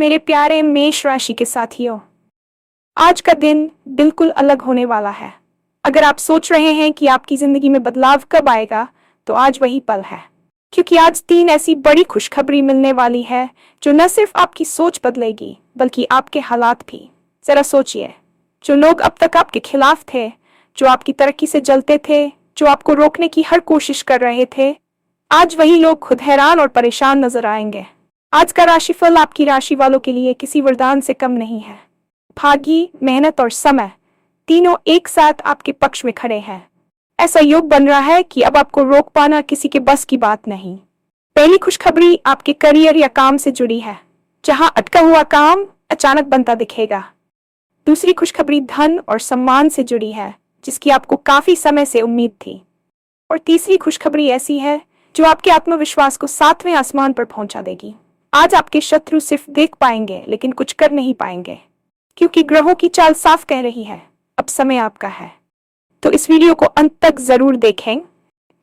मेरे प्यारे मेष राशि के साथियों, आज का दिन बिल्कुल अलग होने वाला है। अगर आप सोच रहे हैं कि आपकी जिंदगी में बदलाव कब आएगा, तो आज वही पल है। क्योंकि आज 3 ऐसी बड़ी खुशखबरी मिलने वाली है जो न सिर्फ आपकी सोच बदलेगी बल्कि आपके हालात भी। जरा सोचिए, जो लोग अब तक आपके खिलाफ थे, जो आपकी तरक्की से जलते थे, जो आपको रोकने की हर कोशिश कर रहे थे, आज वही लोग खुद हैरान और परेशान नजर आएंगे। आज का राशिफल आपकी राशि वालों के लिए किसी वरदान से कम नहीं है। भाग्य, मेहनत और समय तीनों एक साथ आपके पक्ष में खड़े हैं। ऐसा योग बन रहा है कि अब आपको रोक पाना किसी के बस की बात नहीं। पहली खुशखबरी आपके करियर या काम से जुड़ी है, जहां अटका हुआ काम अचानक बनता दिखेगा। दूसरी खुशखबरी धन और सम्मान से जुड़ी है, जिसकी आपको काफी समय से उम्मीद थी। और तीसरी खुशखबरी ऐसी है जो आपके आत्मविश्वास को 7वें आसमान पर पहुंचा देगी। आज आपके शत्रु सिर्फ देख पाएंगे लेकिन कुछ कर नहीं पाएंगे, क्योंकि ग्रहों की चाल साफ कह रही है, अब समय आपका है। तो इस वीडियो को अंत तक जरूर देखें,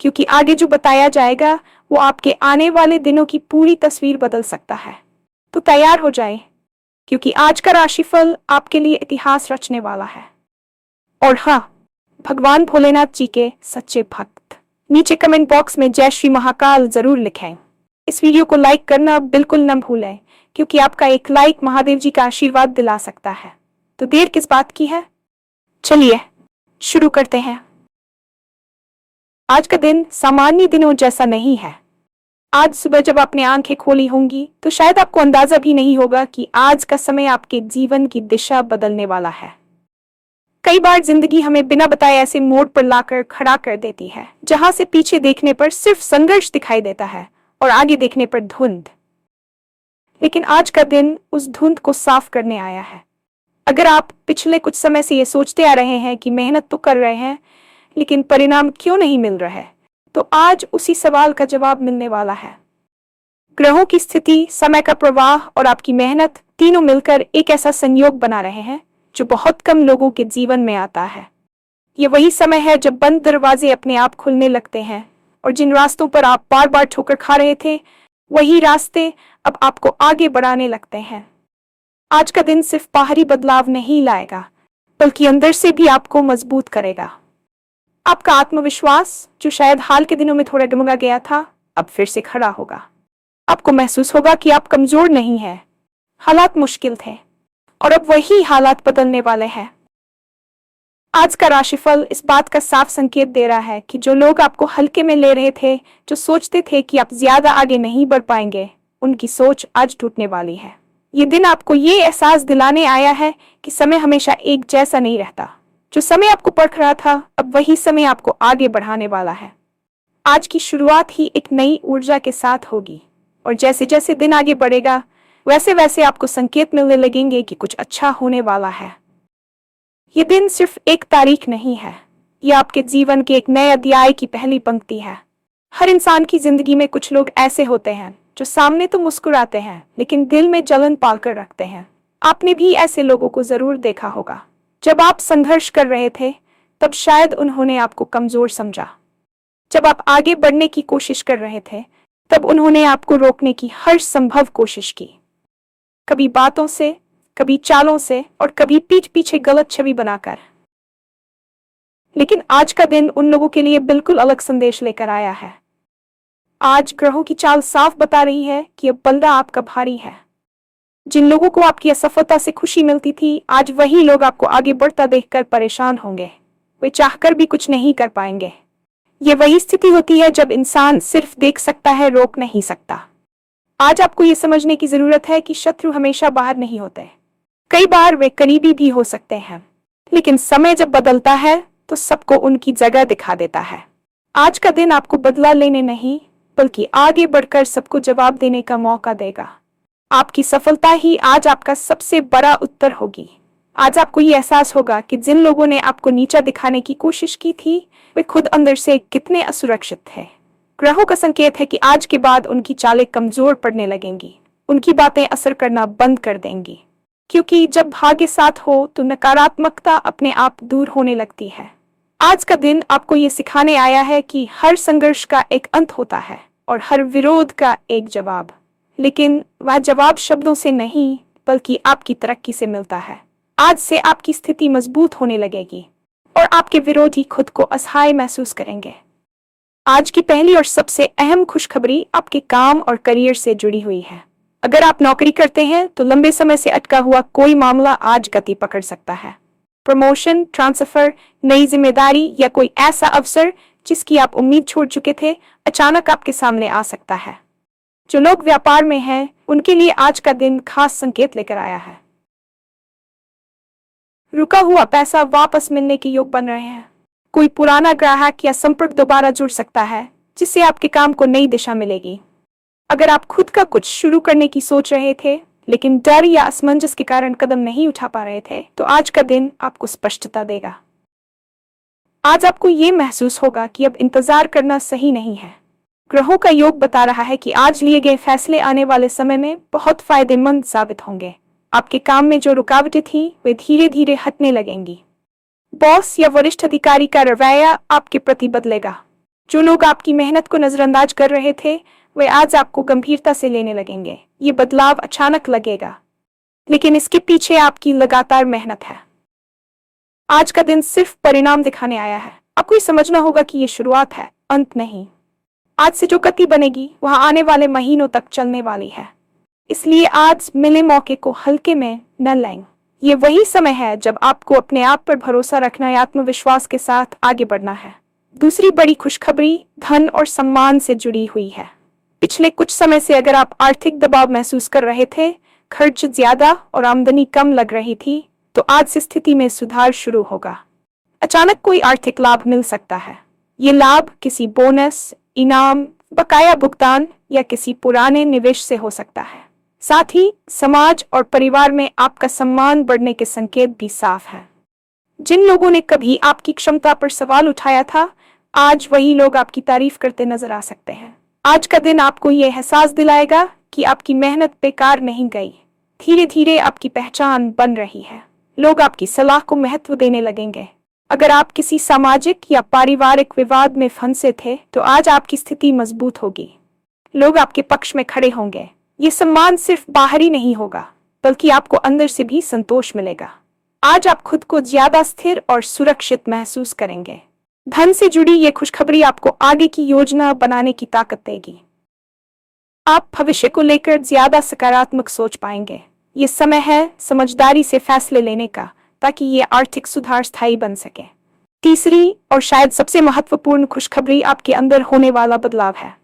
क्योंकि आगे जो बताया जाएगा वो आपके आने वाले दिनों की पूरी तस्वीर बदल सकता है। तो तैयार हो जाए, क्योंकि आज का राशिफल आपके लिए इतिहास रचने वाला है। और हाँ, भगवान भोलेनाथ जी के सच्चे भक्त नीचे कमेंट बॉक्स में जय श्री महाकाल जरूर लिखें। इस वीडियो को लाइक करना बिल्कुल न भूलें, क्योंकि आपका एक लाइक महादेव जी का आशीर्वाद दिला सकता है। तो देर किस बात की है, चलिए शुरू करते हैं। आज का दिन सामान्य दिनों जैसा नहीं है। आज सुबह जब आपने आंखें खोली होंगी तो शायद आपको अंदाजा भी नहीं होगा कि आज का समय आपके जीवन की दिशा बदलने वाला है। कई बार जिंदगी हमें बिना बताए ऐसे मोड़ पर लाकर खड़ा कर देती है, जहां से पीछे देखने पर सिर्फ संघर्ष दिखाई देता है और आगे देखने पर धुंध। लेकिन आज का दिन उस धुंध को साफ करने आया है। अगर आप पिछले कुछ समय से ये सोचते आ रहे हैं कि मेहनत तो कर रहे हैं लेकिन परिणाम क्यों नहीं मिल रहा है, तो आज उसी सवाल का जवाब मिलने वाला है। ग्रहों की स्थिति, समय का प्रवाह और आपकी मेहनत तीनों मिलकर एक ऐसा संयोग बना रहे हैं जो बहुत कम लोगों के जीवन में आता है। ये वही समय है जब बंद दरवाजे अपने आप खुलने लगते हैं, और जिन रास्तों पर आप बार बार ठोकर खा रहे थे, वही रास्ते अब आपको आगे बढ़ाने लगते हैं। आज का दिन सिर्फ बाहरी बदलाव नहीं लाएगा, बल्कि अंदर से भी आपको मजबूत करेगा। आपका आत्मविश्वास, जो शायद हाल के दिनों में थोड़ा डगमगा गया था, अब फिर से खड़ा होगा। आपको महसूस होगा कि आप कमजोर नहीं हैं। हालात मुश्किल थे और अब वही हालात बदलने वाले हैं। आज का राशिफल इस बात का साफ संकेत दे रहा है कि जो लोग आपको हल्के में ले रहे थे, जो सोचते थे कि आप ज्यादा आगे नहीं बढ़ पाएंगे, उनकी सोच आज टूटने वाली है। ये दिन आपको ये एहसास दिलाने आया है कि समय हमेशा एक जैसा नहीं रहता। जो समय आपको परख रहा था, अब वही समय आपको आगे बढ़ाने वाला है। आज की शुरुआत ही एक नई ऊर्जा के साथ होगी, और जैसे जैसे दिन आगे बढ़ेगा, वैसे वैसे आपको संकेत मिलने लगेंगे कि कुछ अच्छा होने वाला है। ये दिन सिर्फ एक तारीख नहीं है, ये आपके जीवन के एक नए अध्याय की पहली पंक्ति है। हर इंसान की जिंदगी में कुछ लोग ऐसे होते हैं जो सामने तो मुस्कुराते हैं लेकिन दिल में जलन पालकर रखते हैं। आपने भी ऐसे लोगों को जरूर देखा होगा। जब आप संघर्ष कर रहे थे, तब शायद उन्होंने आपको कमजोर समझा। जब आप आगे बढ़ने की कोशिश कर रहे थे, तब उन्होंने आपको रोकने की हर संभव कोशिश की, कभी बातों से, कभी चालों से, और कभी पीठ पीछे गलत छवि बनाकर। लेकिन आज का दिन उन लोगों के लिए बिल्कुल अलग संदेश लेकर आया है। आज ग्रहों की चाल साफ बता रही है कि अब बल्ला आपका भारी है। जिन लोगों को आपकी असफलता से खुशी मिलती थी, आज वही लोग आपको आगे बढ़ता देखकर परेशान होंगे। वे चाहकर भी कुछ नहीं कर पाएंगे। ये वही स्थिति होती है जब इंसान सिर्फ देख सकता है, रोक नहीं सकता। आज आपको ये समझने की जरूरत है कि शत्रु हमेशा बाहर नहीं होते। कई बार वे करीबी भी हो सकते हैं, लेकिन समय जब बदलता है तो सबको उनकी जगह दिखा देता है। आज का दिन आपको बदला लेने नहीं, बल्कि आगे बढ़कर सबको जवाब देने का मौका देगा। आपकी सफलता ही आज आपका सबसे बड़ा उत्तर होगी। आज आपको ये एहसास होगा कि जिन लोगों ने आपको नीचा दिखाने की कोशिश की थी, वे खुद अंदर से कितने असुरक्षित थे। ग्रहों का संकेत है कि आज के बाद उनकी चालें कमजोर पड़ने लगेंगी, उनकी बातें असर करना बंद कर देंगी। क्योंकि जब भाग्य साथ हो तो नकारात्मकता अपने आप दूर होने लगती है। आज का दिन आपको ये सिखाने आया है कि हर संघर्ष का एक अंत होता है और हर विरोध का एक जवाब। लेकिन वह जवाब शब्दों से नहीं, बल्कि आपकी तरक्की से मिलता है। आज से आपकी स्थिति मजबूत होने लगेगी और आपके विरोधी खुद को असहाय महसूस करेंगे। आज की पहली और सबसे अहम खुशखबरी आपके काम और करियर से जुड़ी हुई है। अगर आप नौकरी करते हैं तो लंबे समय से अटका हुआ कोई मामला आज गति पकड़ सकता है। प्रमोशन, ट्रांसफर, नई जिम्मेदारी या कोई ऐसा अवसर जिसकी आप उम्मीद छोड़ चुके थे, अचानक आपके सामने आ सकता है। जो लोग व्यापार में हैं, उनके लिए आज का दिन खास संकेत लेकर आया है। रुका हुआ पैसा वापस मिलने के योग बन रहे हैं। कोई पुराना ग्राहक या संपर्क दोबारा जुड़ सकता है, जिससे आपके काम को नई दिशा मिलेगी। अगर आप खुद का कुछ शुरू करने की सोच रहे थे, लेकिन डर या असमंजस के कारण कदम नहीं उठा पा रहे थे, तो आज का दिन आपको स्पष्टता देगा। आज आपको ये महसूस होगा कि अब इंतजार करना सही नहीं है। ग्रहों का योग बता रहा है कि आज लिए गए फैसले आने वाले समय में बहुत फायदेमंद साबित होंगे। आपके काम में जो रुकावटें थी, वे धीरे धीरे हटने लगेंगी। बॉस या वरिष्ठ अधिकारी का रवैया आपके प्रति बदलेगा। जो लोग आपकी मेहनत को नजरअंदाज कर रहे थे, वे आज आपको गंभीरता से लेने लगेंगे। ये बदलाव अचानक लगेगा, लेकिन इसके पीछे आपकी लगातार मेहनत है। आज का दिन सिर्फ परिणाम दिखाने आया है। आपको ये समझना होगा कि ये शुरुआत है, अंत नहीं। आज से जो गति बनेगी वह आने वाले महीनों तक चलने वाली है। इसलिए आज मिले मौके को हल्के में न लें। ये वही समय है जब आपको अपने आप पर भरोसा रखना या आत्मविश्वास के साथ आगे बढ़ना है। दूसरी बड़ी खुशखबरी धन और सम्मान से जुड़ी हुई है। पिछले कुछ समय से अगर आप आर्थिक दबाव महसूस कर रहे थे, खर्च ज्यादा और आमदनी कम लग रही थी, तो आज से स्थिति में सुधार शुरू होगा। अचानक कोई आर्थिक लाभ मिल सकता है। ये लाभ किसी बोनस, इनाम, बकाया भुगतान या किसी पुराने निवेश से हो सकता है। साथ ही समाज और परिवार में आपका सम्मान बढ़ने के संकेत भी साफ हैं। जिन लोगों ने कभी आपकी क्षमता पर सवाल उठाया था, आज वही लोग आपकी तारीफ करते नजर आ सकते हैं। आज का दिन आपको ये एहसास दिलाएगा कि आपकी मेहनत बेकार नहीं गई। धीरे धीरे आपकी पहचान बन रही है। लोग आपकी सलाह को महत्व देने लगेंगे। अगर आप किसी सामाजिक या पारिवारिक विवाद में फंसे थे, तो आज आपकी स्थिति मजबूत होगी। लोग आपके पक्ष में खड़े होंगे। ये सम्मान सिर्फ बाहरी नहीं होगा, बल्कि आपको अंदर से भी संतोष मिलेगा। आज आप खुद को ज्यादा स्थिर और सुरक्षित महसूस करेंगे। धन से जुड़ी ये खुशखबरी आपको आगे की योजना बनाने की ताकत देगी। आप भविष्य को लेकर ज्यादा सकारात्मक सोच पाएंगे। ये समय है समझदारी से फैसले लेने का, ताकि ये आर्थिक सुधार स्थायी बन सके। तीसरी और शायद सबसे महत्वपूर्ण खुशखबरी आपके अंदर होने वाला बदलाव है।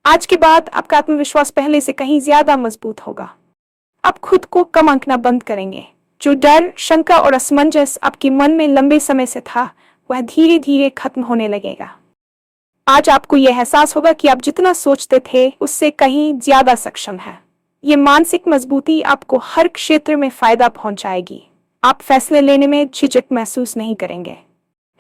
आज के बाद आपका आत्मविश्वास पहले से कहीं ज्यादा मजबूत होगा। आप खुद को कम आंकना बंद करेंगे। जो डर, शंका और असमंजस आपके मन में लंबे समय से था, वह धीरे धीरे खत्म होने लगेगा। आज आपको यह एहसास होगा कि आप जितना सोचते थे, उससे कहीं ज्यादा सक्षम है। ये मानसिक मजबूती आपको हर क्षेत्र में फायदा पहुंचाएगी। आप फैसले लेने में झिझक महसूस नहीं करेंगे।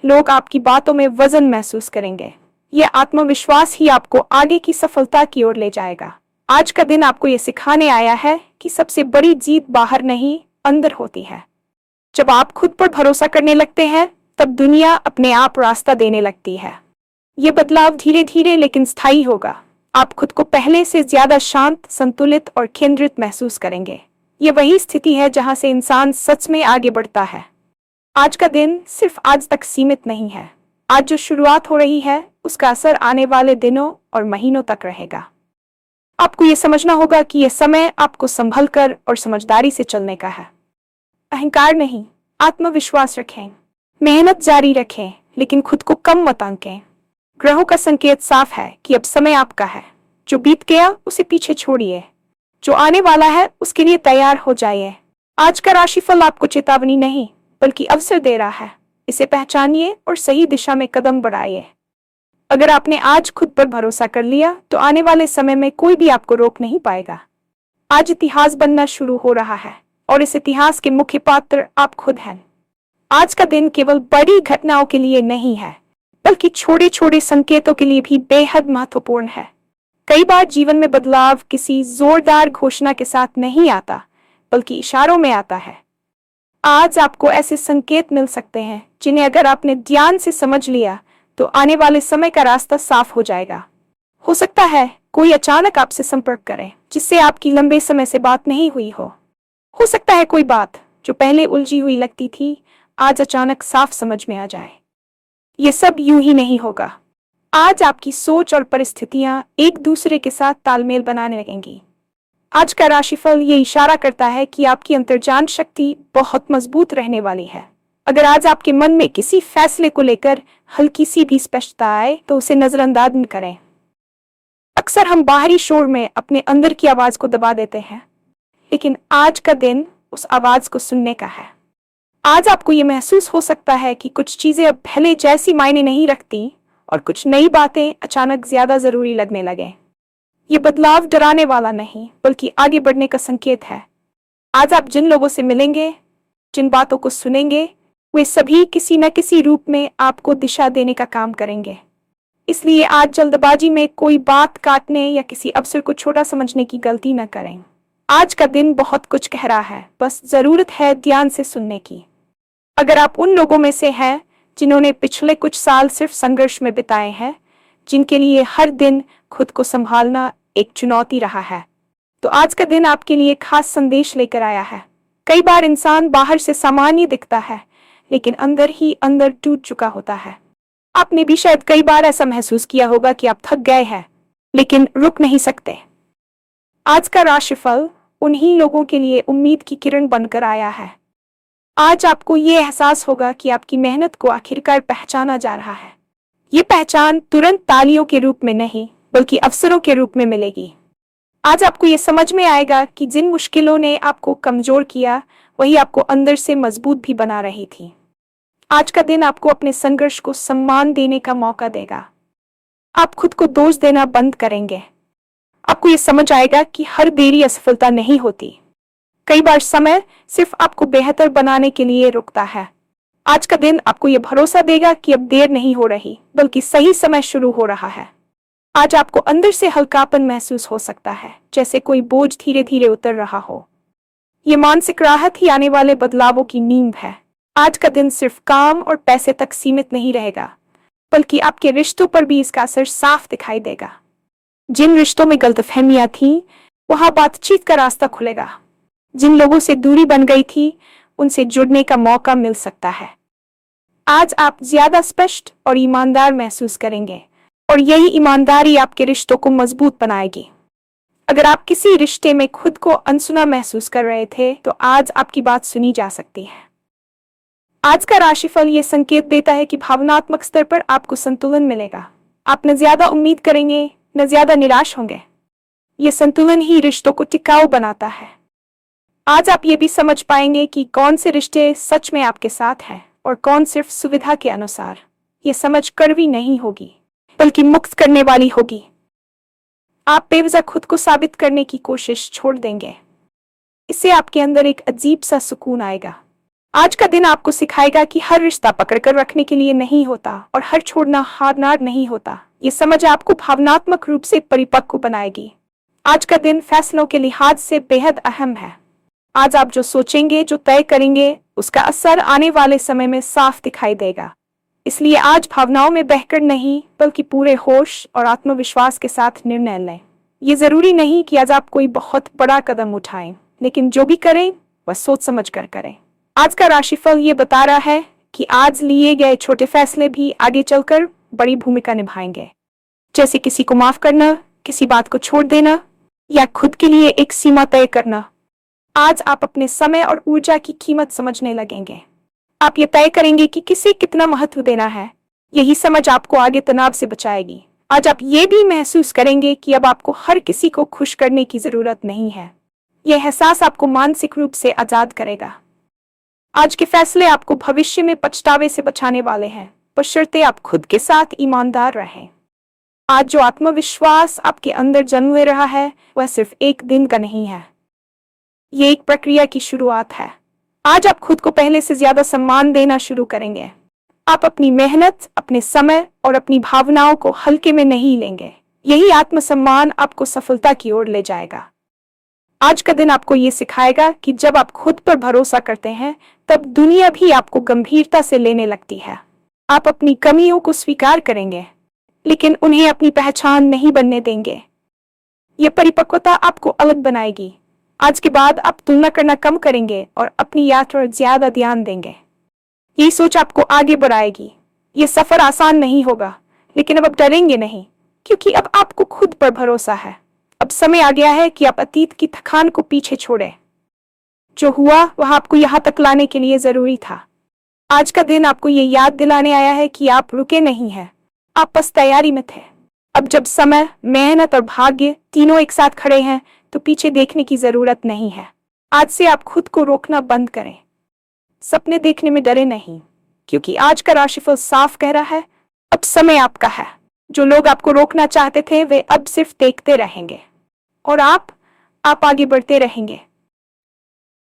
लोग आपकी बातों में वजन महसूस करेंगे। यह आत्मविश्वास ही आपको आगे की सफलता की ओर ले जाएगा। आज का दिन आपको यह सिखाने आया है कि सबसे बड़ी जीत बाहर नहीं, अंदर होती है। जब आप खुद पर भरोसा करने लगते हैं, तब दुनिया अपने आप रास्ता देने लगती है। ये बदलाव धीरे धीरे लेकिन स्थायी होगा। आप खुद को पहले से ज्यादा शांत, संतुलित और केंद्रित महसूस करेंगे। ये वही स्थिति है जहां से इंसान सच में आगे बढ़ता है। आज का दिन सिर्फ आज तक सीमित नहीं है। आज जो शुरुआत हो रही है, उसका असर आने वाले दिनों और महीनों तक रहेगा। आपको ये समझना होगा कि यह समय आपको संभल कर और समझदारी से चलने का है। अहंकार नहीं, आत्मविश्वास रखें, मेहनत जारी रखें, लेकिन खुद को कम मत आंकें। ग्रहों का संकेत साफ है कि अब समय आपका है। जो बीत गया उसे पीछे छोड़िए। जो आने वाला है उसके लिए तैयार हो जाइए। आज का राशिफल आपको चेतावनी नहीं, बल्कि अवसर दे रहा है। इसे पहचानिए और सही दिशा में कदम बढ़ाइए। अगर आपने आज खुद पर भरोसा कर लिया, तो आने वाले समय में कोई भी आपको रोक नहीं पाएगा। आज इतिहास बनना शुरू हो रहा है और इस इतिहास के मुख्य पात्र आप खुद हैं। आज का दिन केवल बड़ी घटनाओं के लिए नहीं है, बल्कि छोटे छोटे संकेतों के लिए भी बेहद महत्वपूर्ण है। कई बार जीवन में बदलाव किसी जोरदार घोषणा के साथ नहीं आता, बल्कि इशारों में आता है। आज आपको ऐसे संकेत मिल सकते हैं जिन्हें अगर आपने ध्यान से समझ लिया, तो आने वाले समय का रास्ता साफ हो जाएगा। हो सकता है कोई अचानक आपसे संपर्क करे, जिससे आपकी लंबे समय से बात नहीं हुई हो। हो सकता है कोई बात जो पहले उलझी हुई लगती थी आज अचानक साफ समझ में आ जाए। ये सब यूं ही नहीं होगा। आज आपकी सोच और परिस्थितियां एक दूसरे के साथ तालमेल बनाने लगेंगी। आज का राशिफल ये इशारा करता है कि आपकी अंतर्ज्ञान शक्ति बहुत मजबूत रहने वाली है। अगर आज आपके मन में किसी फैसले को लेकर हल्की सी भी स्पष्टता आए तो उसे नजरअंदाज न करें। अक्सर हम बाहरी शोर में अपने अंदर की आवाज को दबा देते हैं, लेकिन आज का दिन उस आवाज को सुनने का है। आज आपको ये महसूस हो सकता है कि कुछ चीजें अब पहले जैसी मायने नहीं रखती और कुछ नई बातें अचानक ज्यादा जरूरी लगने लगे। ये बदलाव डराने वाला नहीं बल्कि आगे बढ़ने का संकेत है। आज आप जिन लोगों से मिलेंगे, जिन बातों को सुनेंगे, वे सभी किसी न किसी रूप में आपको दिशा देने का काम करेंगे। इसलिए आज जल्दबाजी में कोई बात काटने या किसी अवसर को छोटा समझने की गलती न करें। आज का दिन बहुत कुछ कह रहा है, बस जरूरत है ध्यान से सुनने की। अगर आप उन लोगों में से हैं जिन्होंने पिछले कुछ साल सिर्फ संघर्ष में बिताए हैं, जिनके लिए हर दिन खुद को संभालना एक चुनौती रहा है, तो आज का दिन आपके लिए खास संदेश लेकर आया है। कई बार इंसान बाहर से सामान्य दिखता है, लेकिन अंदर ही अंदर टूट चुका होता है। आपने भी शायद कई बार ऐसा महसूस किया होगा कि आप थक गए हैं, लेकिन रुक नहीं सकते। आज का राशिफल उन्हीं लोगों के लिए उम्मीद की किरण बनकर आया है। आज आपको ये एहसास होगा कि आपकी मेहनत को आखिरकार पहचाना जा रहा है। ये पहचान तुरंत तालियों के रूप में नहीं बल्कि अवसरों के रूप में मिलेगी। आज आपको ये समझ में आएगा कि जिन मुश्किलों ने आपको कमजोर किया वही आपको अंदर से मजबूत भी बना रही थी। आज का दिन आपको अपने संघर्ष को सम्मान देने का मौका देगा। आप खुद को दोष देना बंद करेंगे। आपको ये समझ आएगा कि हर देरी असफलता नहीं होती। कई बार समय सिर्फ आपको बेहतर बनाने के लिए रुकता है। आज का दिन आपको यह भरोसा देगा कि अब देर नहीं हो रही बल्कि सही समय शुरू हो रहा है। आज आपको अंदर से हल्कापन महसूस हो सकता है, जैसे कोई बोझ धीरे धीरे उतर रहा हो। ये मानसिक राहत ही आने वाले बदलावों की नींव है। आज का दिन सिर्फ काम और पैसे तक सीमित नहीं रहेगा, बल्कि आपके रिश्तों पर भी इसका असर साफ दिखाई देगा। जिन रिश्तों में गलतफहमियां थी, वहां बातचीत का रास्ता खुलेगा। जिन लोगों से दूरी बन गई थी, उनसे जुड़ने का मौका मिल सकता है। आज आप ज्यादा स्पष्ट और ईमानदार महसूस करेंगे और यही ईमानदारी आपके रिश्तों को मजबूत बनाएगी। अगर आप किसी रिश्ते में खुद को अनसुना महसूस कर रहे थे, तो आज आपकी बात सुनी जा सकती है। आज का राशिफल ये संकेत देता है कि भावनात्मक स्तर पर आपको संतुलन मिलेगा। आप न ज्यादा उम्मीद करेंगे न ज्यादा निराश होंगे। ये संतुलन ही रिश्तों को टिकाऊ बनाता है। आज आप ये भी समझ पाएंगे कि कौन से रिश्ते सच में आपके साथ हैं और कौन सिर्फ सुविधा के अनुसार। ये समझ कड़वी नहीं होगी बल्कि मुक्त करने वाली होगी। आप बेवजह खुद को साबित करने की कोशिश छोड़ देंगे। इससे आपके अंदर एक अजीब सा सुकून आएगा। आज का दिन आपको सिखाएगा कि हर रिश्ता पकड़कर रखने के लिए नहीं होता और हर छोड़ना हारना नहीं होता। ये समझ आपको भावनात्मक रूप से परिपक्व बनाएगी। आज का दिन फैसलों के लिहाज से बेहद अहम है। आज आप जो सोचेंगे, जो तय करेंगे, उसका असर आने वाले समय में साफ दिखाई देगा। इसलिए आज भावनाओं में बहकर नहीं बल्कि पूरे होश और आत्मविश्वास के साथ निर्णय लें। ये जरूरी नहीं कि आज आप कोई बहुत बड़ा कदम उठाएं, लेकिन जो भी करें वह सोच समझ कर करें। आज का राशिफल ये बता रहा है कि आज लिए गए छोटे फैसले भी आगे चलकर बड़ी भूमिका निभाएंगे, जैसे किसी को माफ करना, किसी बात को छोड़ देना या खुद के लिए एक सीमा तय करना। आज आप अपने समय और ऊर्जा की कीमत समझने लगेंगे। आप ये तय करेंगे कि किसे कितना महत्व देना है। यही समझ आपको आगे तनाव से बचाएगी। आज आप ये भी महसूस करेंगे कि अब आपको हर किसी को खुश करने की जरूरत नहीं है। यह एहसास आपको मानसिक रूप से आजाद करेगा। आज के फैसले आपको भविष्य में पछतावे से बचाने वाले हैं, बशर्ते आप खुद के साथ ईमानदार रहें। आज जो आत्मविश्वास आपके अंदर जन्म ले रहा है, वह सिर्फ एक दिन का नहीं है। ये एक प्रक्रिया की शुरुआत है। आज आप खुद को पहले से ज्यादा सम्मान देना शुरू करेंगे। आप अपनी मेहनत, अपने समय और अपनी भावनाओं को हल्के में नहीं लेंगे। यही आत्मसम्मान आपको सफलता की ओर ले जाएगा। आज का दिन आपको ये सिखाएगा कि जब आप खुद पर भरोसा करते हैं, तब दुनिया भी आपको गंभीरता से लेने लगती है। आप अपनी कमियों को स्वीकार करेंगे, लेकिन उन्हें अपनी पहचान नहीं बनने देंगे। ये परिपक्वता आपको अलग बनाएगी, आज के बाद आप तुलना करना कम करेंगे और अपनी यात्रा पर ज्यादा ध्यान देंगे। ये सोच आपको आगे बढ़ाएगी। ये सफर आसान नहीं होगा, लेकिन अब आप डरेंगे नहीं, क्योंकि अब आपको खुद पर भरोसा है। अब समय आ गया है कि आप अतीत की थकान को पीछे छोड़ें। जो हुआ वह आपको यहाँ तक लाने के लिए जरूरी था। आज का दिन आपको ये याद दिलाने आया है कि आप रुके नहीं हैं, आप बस तैयारी में थे। अब जब समय, मेहनत और भाग्य तीनों एक साथ खड़े हैं, तो पीछे देखने की जरूरत नहीं है। आज से आप खुद को रोकना बंद करें। सपने देखने में डरे नहीं, क्योंकि आज का राशिफल साफ कह रहा है, अब समय आपका है। जो लोग आपको रोकना चाहते थे वे अब सिर्फ देखते रहेंगे, और आप आगे बढ़ते रहेंगे।